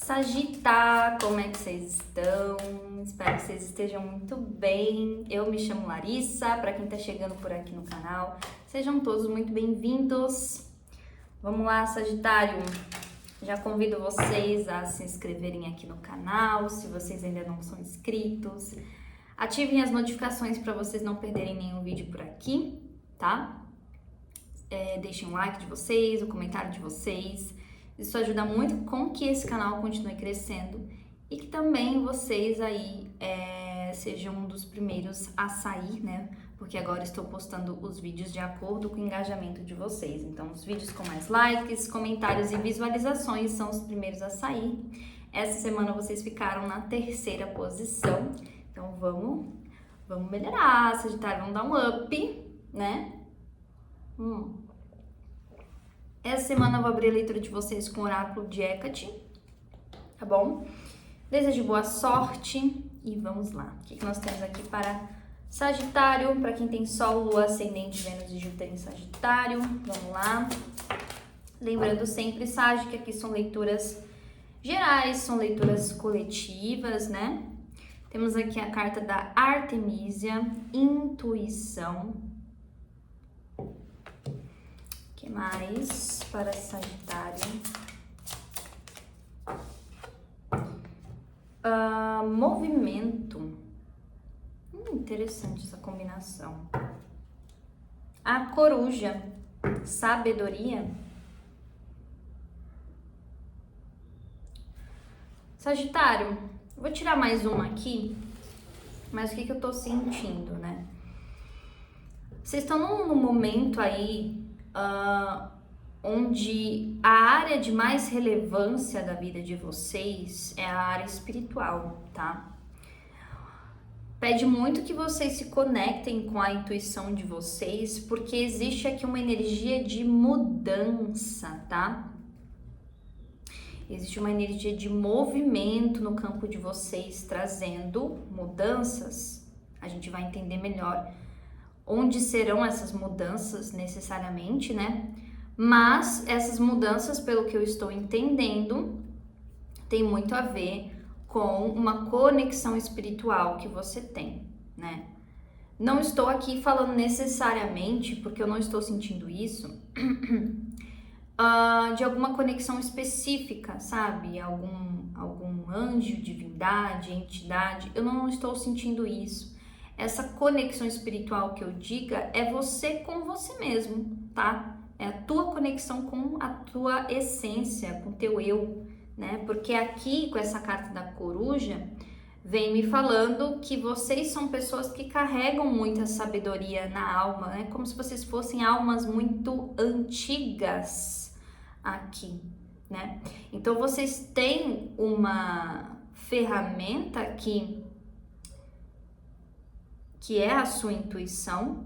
Sagitário, como é que vocês estão? Espero que vocês estejam muito bem. Eu me chamo Larissa, para quem está chegando por aqui no canal, sejam todos muito bem-vindos. Vamos lá, Sagitário. Já convido vocês a se inscreverem aqui no canal, se vocês ainda não são inscritos. Ativem as notificações para vocês não perderem nenhum vídeo por aqui, tá? Deixem um like de vocês, o comentário de vocês. Isso ajuda muito com que esse canal continue crescendo e que também vocês aí sejam um dos primeiros a sair, né? Porque agora estou postando os vídeos de acordo com o engajamento de vocês. Então, os vídeos com mais likes, comentários e visualizações são os primeiros a sair. Essa semana vocês ficaram na 3ª posição. Então, vamos melhorar, Sagitário, vamos dar um up, né? Essa semana eu vou abrir a leitura de vocês com o oráculo de Hecate, tá bom? Desejo boa sorte e vamos lá. O que nós temos aqui para Sagitário? Para quem tem Sol, Lua, Ascendente, Vênus e Júpiter em Sagitário, vamos lá. Lembrando sempre, Sagi, que aqui são leituras gerais, são leituras coletivas, né? Temos aqui a carta da Artemísia, intuição. O que mais para Sagitário? Movimento. Interessante essa combinação. A coruja, sabedoria. Sagitário, vou tirar mais uma aqui, mas o que eu tô sentindo, né? Vocês estão num momento aí onde a área de mais relevância da vida de vocês é a área espiritual, tá? Pede muito que vocês se conectem com a intuição de vocês, porque existe aqui uma energia de mudança, tá? Existe uma energia de movimento no campo de vocês, trazendo mudanças. A gente vai entender melhor onde serão essas mudanças necessariamente, né? Mas essas mudanças, pelo que eu estou entendendo, tem muito a ver com uma conexão espiritual que você tem, né? Não estou aqui falando necessariamente, porque eu não estou sentindo isso, de alguma conexão específica, sabe? Algum anjo, divindade, entidade. Eu não estou sentindo isso. Essa conexão espiritual que eu diga é você com você mesmo, tá? É a tua conexão com a tua essência, com o teu eu, né? Porque aqui, com essa carta da coruja, vem me falando que vocês são pessoas que carregam muita sabedoria na alma, né? Como se vocês fossem almas muito antigas aqui, né? Então, vocês têm uma ferramenta aqui que é a sua intuição,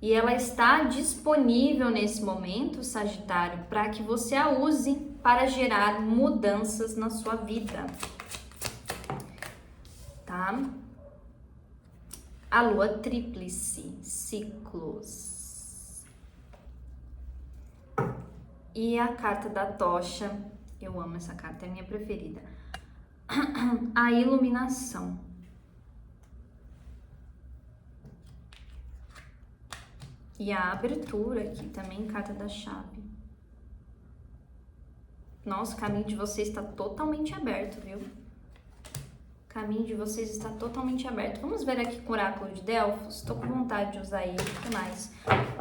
e ela está disponível nesse momento, Sagitário, para que você a use para gerar mudanças na sua vida, tá? A lua tríplice, ciclos. E a carta da tocha, eu amo essa carta, é a minha preferida. A iluminação. E a abertura aqui também, carta da chave. Nossa, o caminho de vocês está totalmente aberto, viu? O caminho de vocês está totalmente aberto. Vamos ver aqui com o oráculo de Delfos. Estou com vontade de usar ele e tudo mais.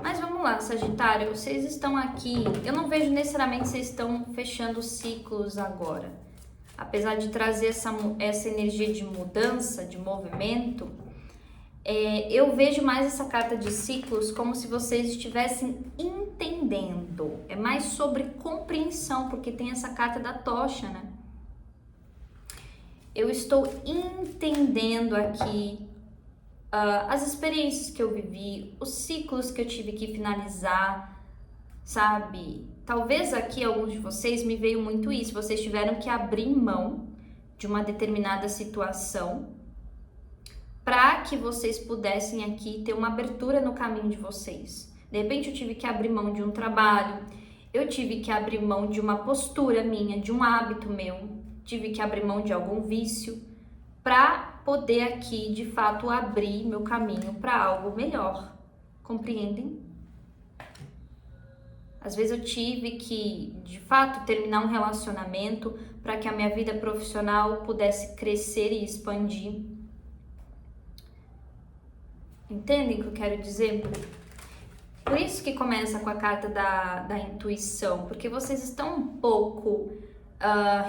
Mas vamos lá, Sagitário. Vocês estão aqui... Eu não vejo necessariamente que vocês estão fechando ciclos agora. Apesar de trazer essa energia de mudança, de movimento... eu vejo mais essa carta de ciclos como se vocês estivessem entendendo. É mais sobre compreensão, porque tem essa carta da tocha, né? Eu estou entendendo aqui as experiências que eu vivi, os ciclos que eu tive que finalizar, sabe? Talvez aqui alguns de vocês me veio muito isso. Vocês tiveram que abrir mão de uma determinada situação para que vocês pudessem aqui ter uma abertura no caminho de vocês. De repente eu tive que abrir mão de um trabalho, eu tive que abrir mão de uma postura minha, de um hábito meu, tive que abrir mão de algum vício para poder aqui, de fato, abrir meu caminho para algo melhor. Compreendem? Às vezes eu tive que, de fato, terminar um relacionamento para que a minha vida profissional pudesse crescer e expandir. Entendem o que eu quero dizer? Por isso que começa com a carta da intuição, porque vocês estão um pouco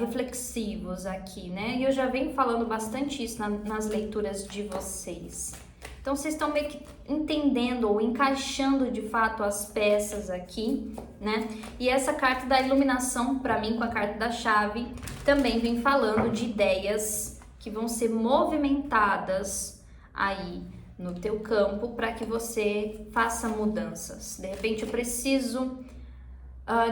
reflexivos aqui, né? E eu já venho falando bastante isso nas leituras de vocês. Então, vocês estão meio que entendendo ou encaixando de fato as peças aqui, né? E essa carta da iluminação, para mim, com a carta da chave, também vem falando de ideias que vão ser movimentadas aí no teu campo para que você faça mudanças. De repente, eu preciso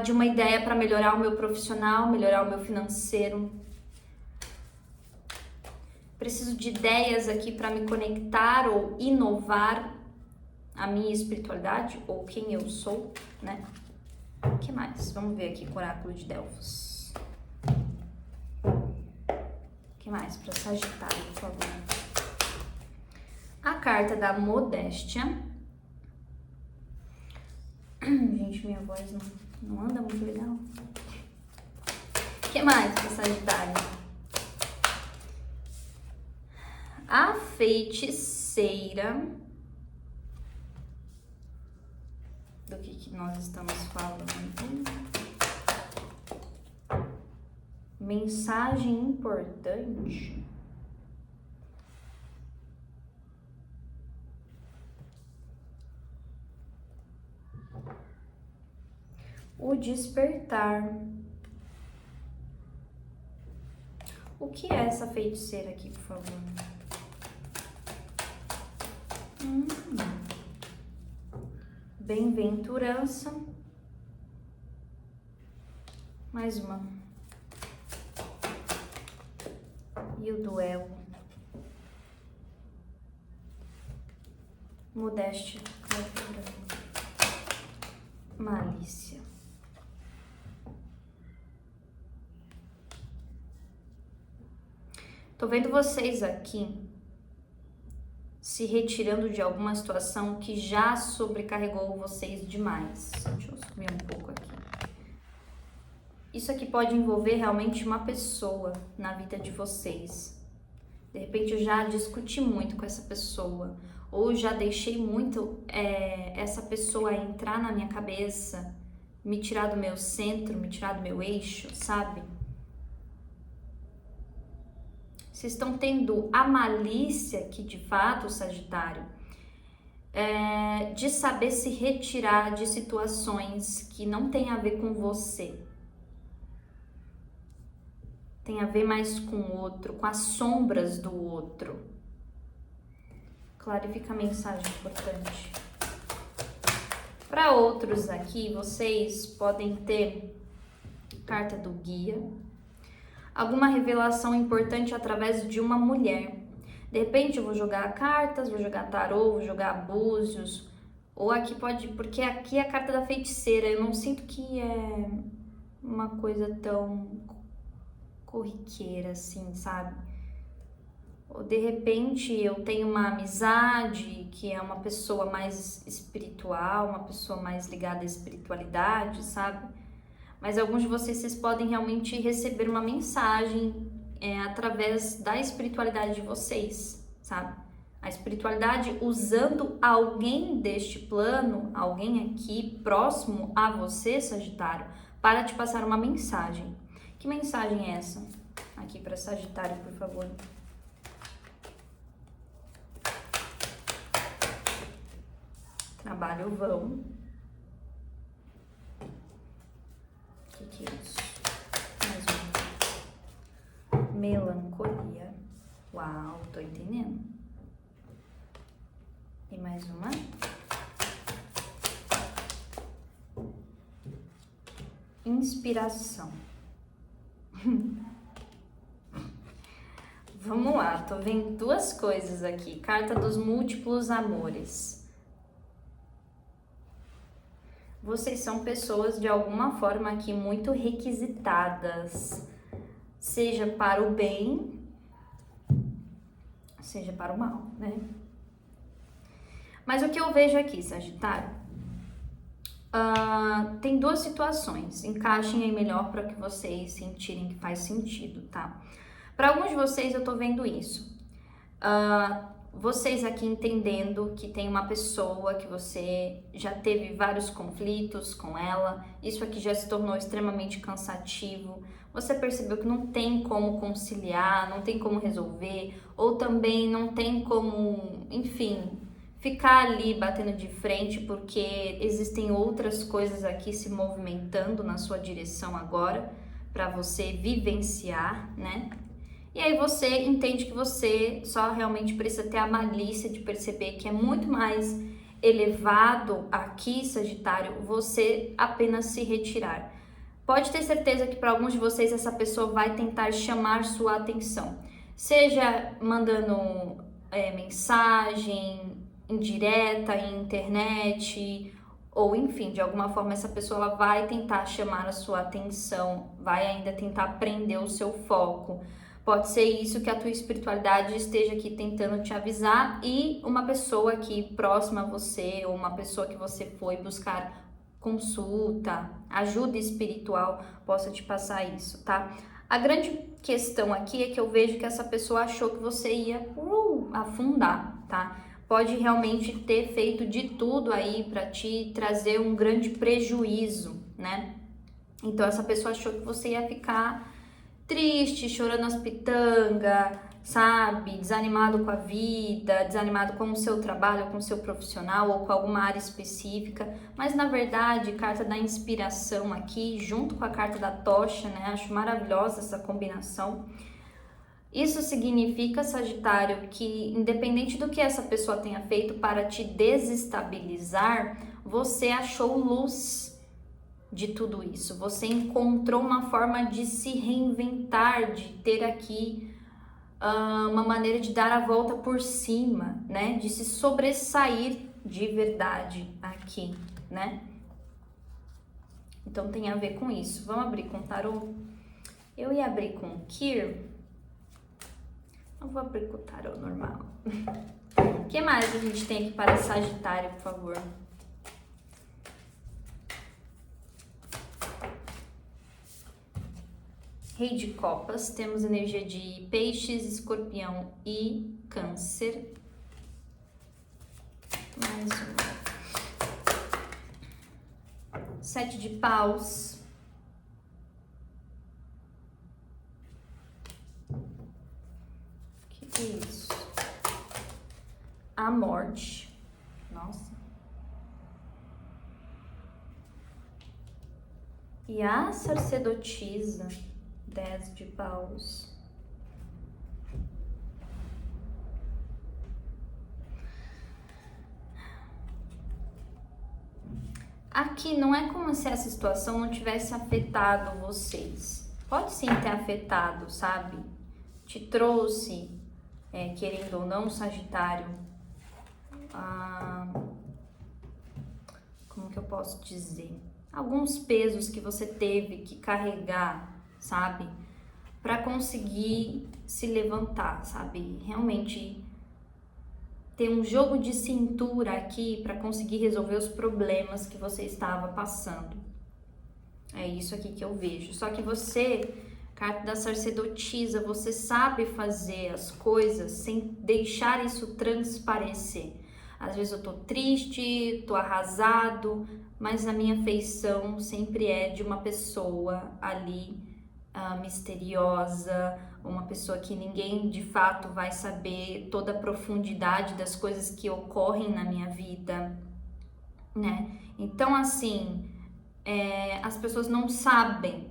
de uma ideia para melhorar o meu profissional, melhorar o meu financeiro. Preciso de ideias aqui para me conectar ou inovar a minha espiritualidade ou quem eu sou, né? O que mais? Vamos ver aqui com o oráculo de Delfos. O que mais para Sagitário, por favor? A carta da modéstia. Gente, minha voz não anda muito legal. O que mais para Sagitário? A feiticeira. Do que nós estamos falando? Mensagem importante. O despertar. O que é essa feiticeira aqui, por favor? Bem-aventurança. Mais uma. E o duelo. Modéstia. Malícia. Tô vendo vocês aqui se retirando de alguma situação que já sobrecarregou vocês demais. Deixa eu sumir um pouco aqui. Isso aqui pode envolver realmente uma pessoa na vida de vocês. De repente eu já discuti muito com essa pessoa, ou já deixei muito essa pessoa entrar na minha cabeça, me tirar do meu centro, me tirar do meu eixo, sabe? Vocês estão tendo a malícia aqui, de fato, Sagitário, de saber se retirar de situações que não tem a ver com você. Tem a ver mais com o outro, com as sombras do outro. Clarifica a mensagem importante. Para outros aqui, vocês podem ter carta do guia, alguma revelação importante através de uma mulher. De repente eu vou jogar cartas, vou jogar tarô, vou jogar búzios, ou aqui pode, porque aqui é a carta da feiticeira, eu não sinto que é uma coisa tão corriqueira assim, sabe? Ou de repente eu tenho uma amizade que é uma pessoa mais espiritual, uma pessoa mais ligada à espiritualidade, sabe? Mas alguns de vocês podem realmente receber uma mensagem através da espiritualidade de vocês, sabe? A espiritualidade usando alguém deste plano, alguém aqui próximo a você, Sagitário, para te passar uma mensagem. Que mensagem é essa? Aqui para Sagitário, por favor. Trabalho vão. O que é isso? Mais uma. Melancolia. Uau, tô entendendo. E mais uma. Inspiração. Vamos lá, tô vendo duas coisas aqui. Carta dos múltiplos amores. Vocês são pessoas de alguma forma aqui muito requisitadas. seja para o bem, seja para o mal, né? Mas o que eu vejo aqui, Sagitário, tem duas situações, encaixem aí melhor para que vocês sentirem que faz sentido, tá? Para alguns de vocês eu tô vendo isso. Vocês aqui entendendo que tem uma pessoa que você já teve vários conflitos com ela, isso aqui já se tornou extremamente cansativo, você percebeu que não tem como conciliar, não tem como resolver, ou também não tem como, enfim, ficar ali batendo de frente porque existem outras coisas aqui se movimentando na sua direção agora para você vivenciar, né? E aí você entende que você só realmente precisa ter a malícia de perceber que é muito mais elevado aqui, Sagitário, você apenas se retirar. Pode ter certeza que para alguns de vocês essa pessoa vai tentar chamar sua atenção, seja mandando mensagem indireta, em internet, ou enfim, de alguma forma essa pessoa ela vai tentar chamar a sua atenção, vai ainda tentar prender o seu foco. Pode ser isso que a tua espiritualidade esteja aqui tentando te avisar e uma pessoa aqui próxima a você ou uma pessoa que você foi buscar consulta, ajuda espiritual, possa te passar isso, tá? A grande questão aqui é que eu vejo que essa pessoa achou que você ia afundar, tá? Pode realmente ter feito de tudo aí para te trazer um grande prejuízo, né? Então essa pessoa achou que você ia ficar triste, chorando as pitangas, sabe? Desanimado com a vida, desanimado com o seu trabalho, com o seu profissional ou com alguma área específica. Mas na verdade, carta da inspiração aqui, junto com a carta da tocha, né? Acho maravilhosa essa combinação. Isso significa, Sagitário, que independente do que essa pessoa tenha feito para te desestabilizar, você achou luz de tudo isso. Você encontrou uma forma de se reinventar, de ter aqui uma maneira de dar a volta por cima, né? De se sobressair de verdade aqui, né? Então tem a ver com isso. Vamos abrir com tarô? Eu ia abrir com Kir. Eu vou abrir com o tarô normal. O que mais a gente tem aqui para Sagitário, por favor? Rei de Copas, temos energia de Peixes, Escorpião e Câncer. Mais um. 7 de Paus. Que é isso? A Morte. Nossa. E a Sacerdotisa. 10 de Paus. Aqui não é como se essa situação não tivesse afetado vocês. Pode sim ter afetado, sabe? Te trouxe, querendo ou não, Sagitário, como que eu posso dizer? Alguns pesos que você teve que carregar, sabe? Para conseguir se levantar, sabe? Realmente ter um jogo de cintura aqui para conseguir resolver os problemas que você estava passando. É isso aqui que eu vejo. Só que você, carta da sacerdotisa, você sabe fazer as coisas sem deixar isso transparecer. Às vezes eu tô triste, tô arrasado, mas a minha feição sempre é de uma pessoa ali misteriosa, uma pessoa que ninguém de fato vai saber toda a profundidade das coisas que ocorrem na minha vida, né? Então, assim, as pessoas não sabem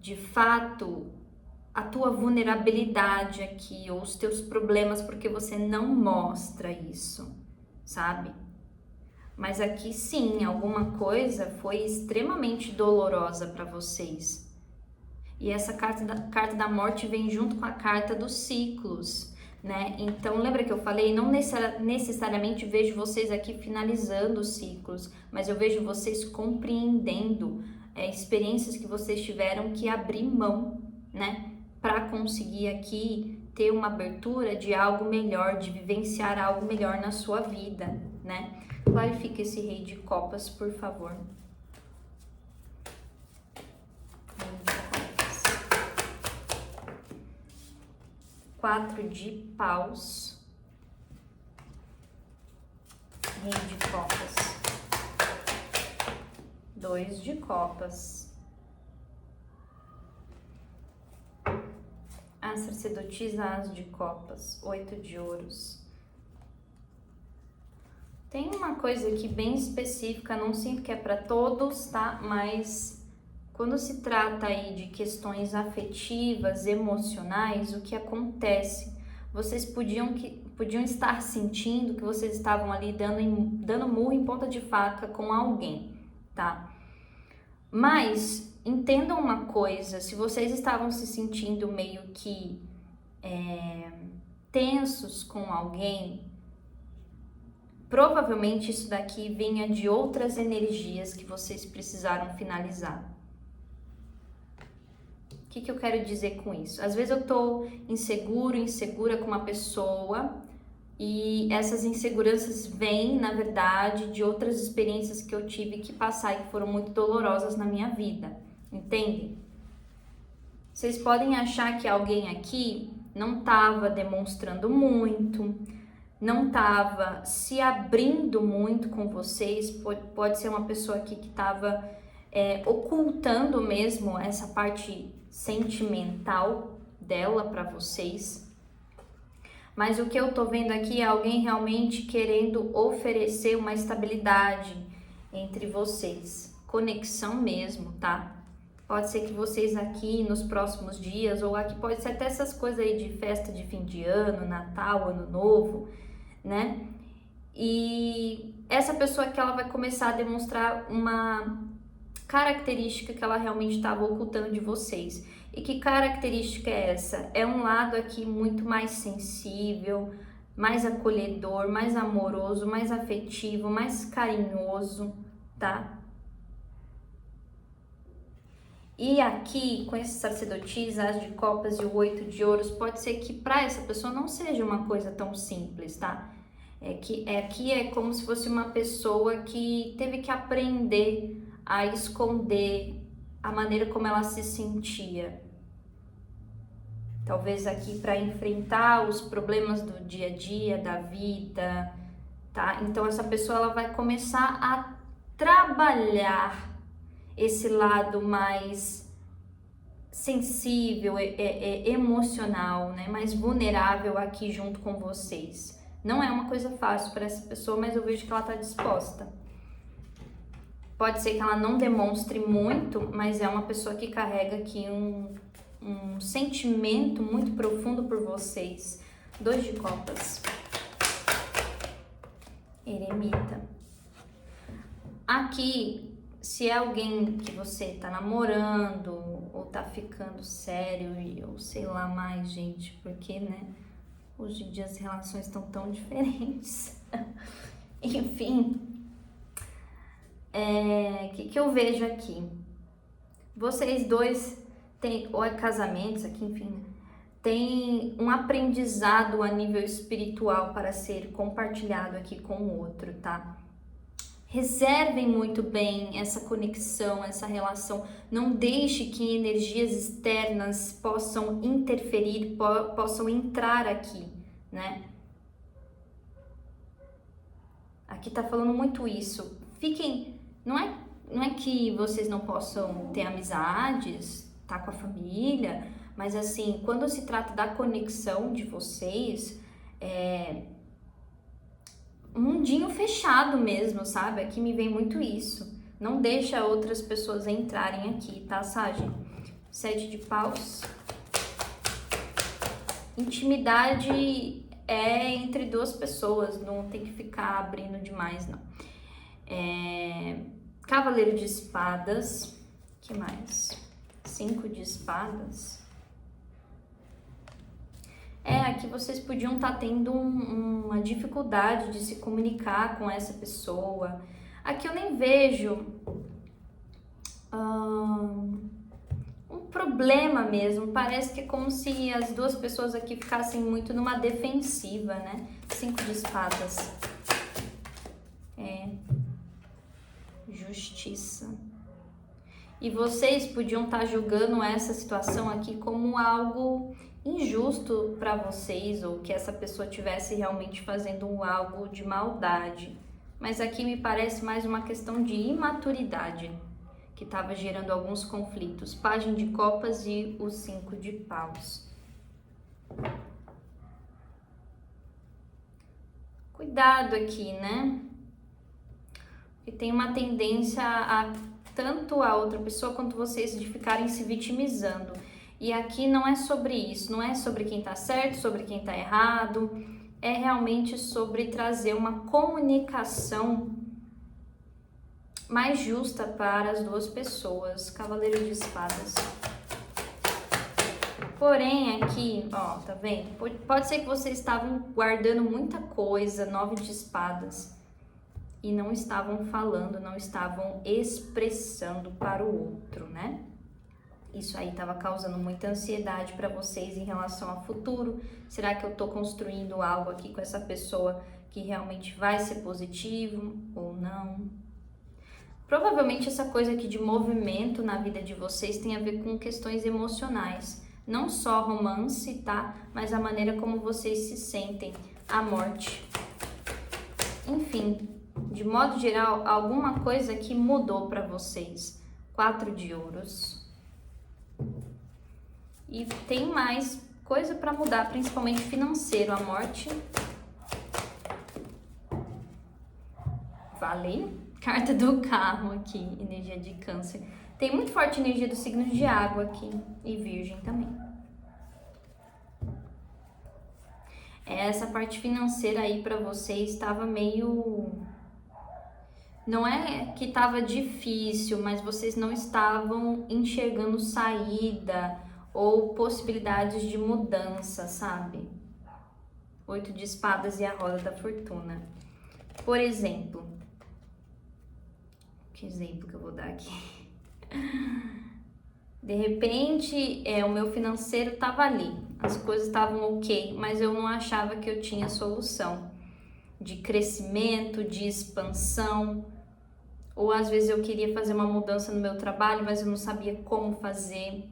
de fato a tua vulnerabilidade aqui ou os teus problemas porque você não mostra isso, sabe? Mas aqui sim, alguma coisa foi extremamente dolorosa para vocês. E essa carta da morte vem junto com a carta dos ciclos, né? Então, lembra que eu falei? Não necessariamente vejo vocês aqui finalizando os ciclos, mas eu vejo vocês compreendendo experiências que vocês tiveram que abrir mão, né? para conseguir aqui ter uma abertura de algo melhor, de vivenciar algo melhor na sua vida, né? Clarifica esse Rei de Copas, por favor. Rei de Copas. 4 de Paus. Rei de Copas. 2 de Copas. A Sacerdotisa, As de Copas. 8 de Ouros. Tem uma coisa aqui bem específica, não sinto que é para todos, tá? Mas quando se trata aí de questões afetivas, emocionais, o que acontece? Vocês podiam estar sentindo que vocês estavam ali dando murro em ponta de faca com alguém, tá? Mas entendam uma coisa, se vocês estavam se sentindo meio que tensos com alguém, provavelmente isso daqui vinha de outras energias que vocês precisaram finalizar. O que eu quero dizer com isso? Às vezes eu tô insegura com uma pessoa e essas inseguranças vêm, na verdade, de outras experiências que eu tive que passar e que foram muito dolorosas na minha vida, entende? Vocês podem achar que alguém aqui não estava demonstrando muito, não estava se abrindo muito com vocês, pode ser uma pessoa aqui que estava ocultando mesmo essa parte sentimental dela para vocês. Mas o que eu tô vendo aqui é alguém realmente querendo oferecer uma estabilidade entre vocês, conexão mesmo, tá? Pode ser que vocês aqui nos próximos dias, ou aqui pode ser até essas coisas aí de festa de fim de ano, Natal, Ano Novo, né? E essa pessoa que ela vai começar a demonstrar uma característica que ela realmente estava ocultando de vocês. E que característica é essa? É um lado aqui muito mais sensível, mais acolhedor, mais amoroso, mais afetivo, mais carinhoso, tá? E aqui, com esse sacerdotisa, As de Copas e o 8 de Ouros, pode ser que para essa pessoa não seja uma coisa tão simples, tá? Aqui é como se fosse uma pessoa que teve que aprender a esconder a maneira como ela se sentia. Talvez aqui para enfrentar os problemas do dia a dia, da vida, tá? Então essa pessoa ela vai começar a trabalhar esse lado mais sensível, emocional, né? Mais vulnerável aqui junto com vocês. Não é uma coisa fácil para essa pessoa, mas eu vejo que ela está disposta. Pode ser que ela não demonstre muito, mas é uma pessoa que carrega aqui um sentimento muito profundo por vocês. 2 de Copas. Eremita. Aqui, se é alguém que você tá namorando ou tá ficando sério, ou sei lá mais, gente, porque, né, hoje em dia as relações estão tão diferentes. Enfim, que eu vejo aqui? Vocês dois têm, ou é casamentos aqui, enfim, tem um aprendizado a nível espiritual para ser compartilhado aqui com o outro, tá? Reservem muito bem essa conexão, essa relação. Não deixe que energias externas possam interferir, possam entrar aqui, né? Aqui tá falando muito isso. Fiquem, não é que vocês não possam ter amizades, tá com a família, mas assim, quando se trata da conexão de vocês, um mundinho fechado mesmo, sabe? Aqui me vem muito isso. Não deixa outras pessoas entrarem aqui, tá, Sage? 7 de Paus. Intimidade é entre duas pessoas, não tem que ficar abrindo demais, não. Cavaleiro de Espadas. Que mais? 5 de Espadas. Aqui vocês podiam estar tendo uma dificuldade de se comunicar com essa pessoa. Aqui eu nem vejo um problema mesmo. Parece que é como se as duas pessoas aqui ficassem muito numa defensiva, né? 5 de espadas. Justiça. E vocês podiam estar julgando essa situação aqui como algo injusto para vocês, ou que essa pessoa tivesse realmente fazendo algo de maldade. Mas aqui me parece mais uma questão de imaturidade que estava gerando alguns conflitos. Pajem de copas e o 5 de paus. Cuidado aqui, né? Porque tem uma tendência a tanto a outra pessoa quanto vocês de ficarem se vitimizando. E aqui não é sobre isso, não é sobre quem tá certo, sobre quem tá errado. É realmente sobre trazer uma comunicação mais justa para as duas pessoas. Cavaleiro de espadas. Porém, aqui, ó, tá vendo? Pode ser que vocês estavam guardando muita coisa, 9 de espadas, e não estavam falando, não estavam expressando para o outro, né? Isso aí estava causando muita ansiedade para vocês em relação ao futuro. Será que eu tô construindo algo aqui com essa pessoa que realmente vai ser positivo ou não? Provavelmente essa coisa aqui de movimento na vida de vocês tem a ver com questões emocionais. Não só romance, tá? Mas a maneira como vocês se sentem, a morte. Enfim, de modo geral, alguma coisa que mudou para vocês. 4 de ouros. E tem mais coisa para mudar, principalmente financeiro, a morte. Valeu. Carta do carro aqui, energia de câncer. Tem muito forte energia do signo de água aqui e virgem também. Essa parte financeira aí para vocês estava meio... Não é que estava difícil, mas vocês não estavam enxergando saída ou possibilidades de mudança, sabe? 8 de espadas e a roda da fortuna. Por exemplo, que exemplo que eu vou dar aqui? De repente, o meu financeiro estava ali, as coisas estavam ok, mas eu não achava que eu tinha solução de crescimento, de expansão, ou às vezes eu queria fazer uma mudança no meu trabalho, mas eu não sabia como fazer.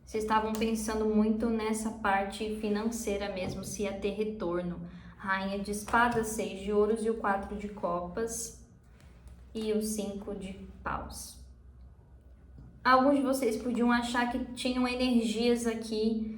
Vocês estavam pensando muito nessa parte financeira mesmo, se ia ter retorno. Rainha de espadas, 6 de ouros e o 4 de copas e o 5 de paus. Alguns de vocês podiam achar que tinham energias aqui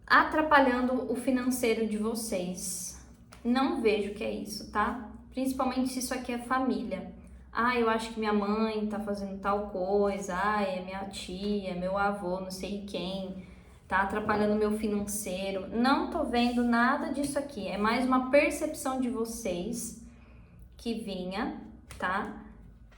atrapalhando o financeiro de vocês. Não vejo que é isso, tá? Principalmente se isso aqui é família. Ah, eu acho que minha mãe tá fazendo tal coisa. Ah, é minha tia, meu avô, não sei quem, tá atrapalhando o meu financeiro. Não tô vendo nada disso aqui. É mais uma percepção de vocês que vinha, tá?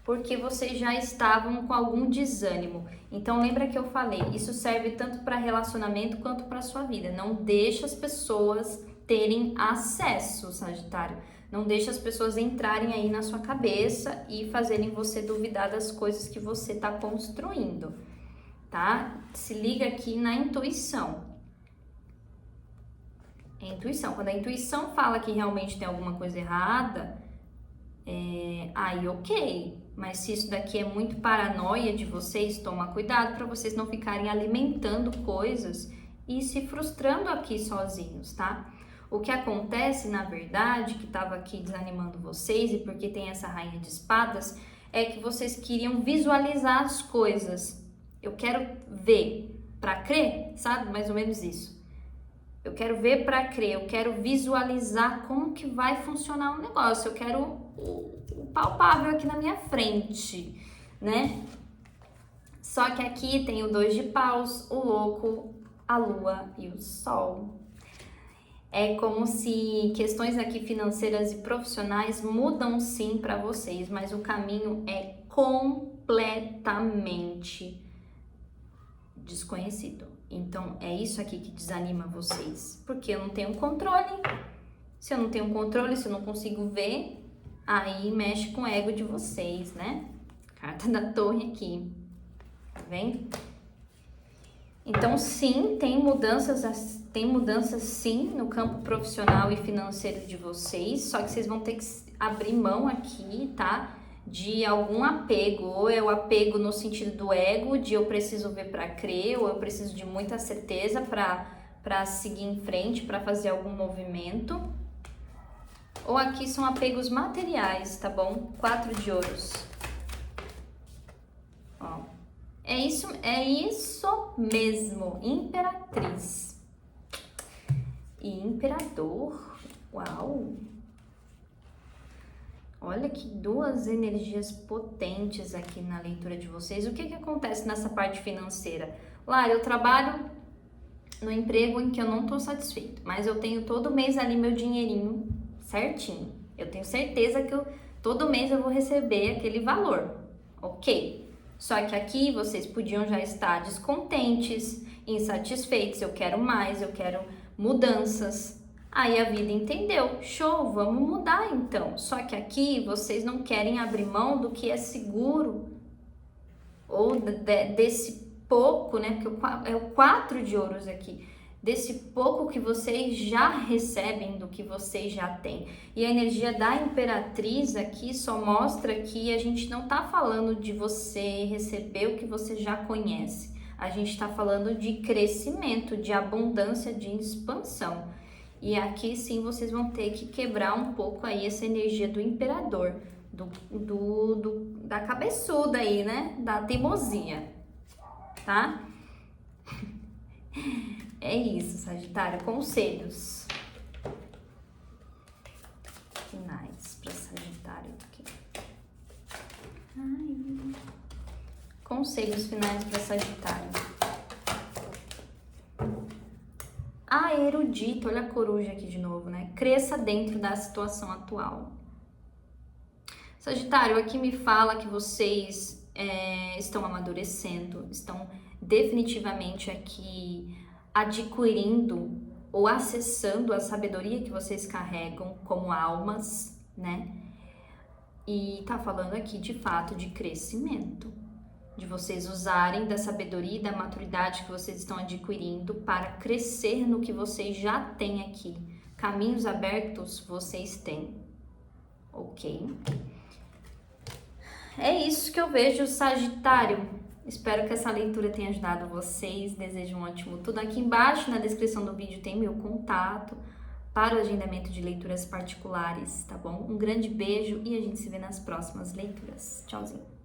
Porque vocês já estavam com algum desânimo. Então lembra que eu falei, isso serve tanto para relacionamento quanto para sua vida. Não deixa as pessoas terem acesso, Sagitário. Não deixa as pessoas entrarem aí na sua cabeça e fazerem você duvidar das coisas que você está construindo, tá? Se liga aqui na intuição. É intuição. Quando a intuição fala que realmente tem alguma coisa errada, aí ok. Mas se isso daqui é muito paranoia de vocês, toma cuidado para vocês não ficarem alimentando coisas e se frustrando aqui sozinhos, tá? O que acontece, na verdade, que estava aqui desanimando vocês e porque tem essa rainha de espadas, é que vocês queriam visualizar as coisas. Eu quero ver para crer, sabe? Mais ou menos isso. Eu quero ver para crer, eu quero visualizar como que vai funcionar o negócio. Eu quero o palpável aqui na minha frente, né? Só que aqui tem o 2 de paus, o louco, a lua e o sol. É como se questões aqui financeiras e profissionais mudam sim para vocês, mas o caminho é completamente desconhecido. Então é isso aqui que desanima vocês, porque eu não tenho controle. Se eu não tenho controle, se eu não consigo ver, aí mexe com o ego de vocês, né? Carta da torre aqui. tá vendo? Então, sim, tem mudanças sim no campo profissional e financeiro de vocês, só que vocês vão ter que abrir mão aqui, tá? De algum apego, ou é o apego no sentido do ego, de eu preciso ver para crer, ou eu preciso de muita certeza para seguir em frente, para fazer algum movimento. Ou aqui são apegos materiais, tá bom? 4 de ouros. Ó. É isso mesmo, Imperatriz e Imperador. Uau! Olha que duas energias potentes aqui na leitura de vocês. O que acontece nessa parte financeira? Lara, eu trabalho no emprego em que eu não estou satisfeito, mas eu tenho todo mês ali meu dinheirinho certinho. Eu tenho certeza que todo mês eu vou receber aquele valor, ok? Só que aqui vocês podiam já estar descontentes, insatisfeitos, eu quero mais, eu quero mudanças. Aí a vida entendeu, show, vamos mudar então. Só que aqui vocês não querem abrir mão do que é seguro, ou desse pouco, né? Porque é o 4 de ouros aqui. Desse pouco que vocês já recebem, do que vocês já têm. E a energia da Imperatriz aqui só mostra que a gente não tá falando de você receber o que você já conhece. A gente tá falando de crescimento, de abundância, de expansão. E aqui sim vocês vão ter que quebrar um pouco aí essa energia do Imperador, da cabeçuda aí, né? Da teimosia, tá? É isso, Sagitário. Conselhos finais para Sagitário aqui. Conselhos finais para Sagitário. Erudito, olha a coruja aqui de novo, né? Cresça dentro da situação atual. Sagitário, aqui me fala que vocês estão amadurecendo, estão definitivamente aqui adquirindo ou acessando a sabedoria que vocês carregam como almas, né? E tá falando aqui de fato de crescimento, de vocês usarem da sabedoria e da maturidade que vocês estão adquirindo para crescer no que vocês já têm aqui. Caminhos abertos vocês têm, ok? É isso que eu vejo, Sagitário. Espero que essa leitura tenha ajudado vocês. Desejo um ótimo tudo. Aqui embaixo na descrição do vídeo tem meu contato para o agendamento de leituras particulares, tá bom? Um grande beijo e a gente se vê nas próximas leituras. Tchauzinho!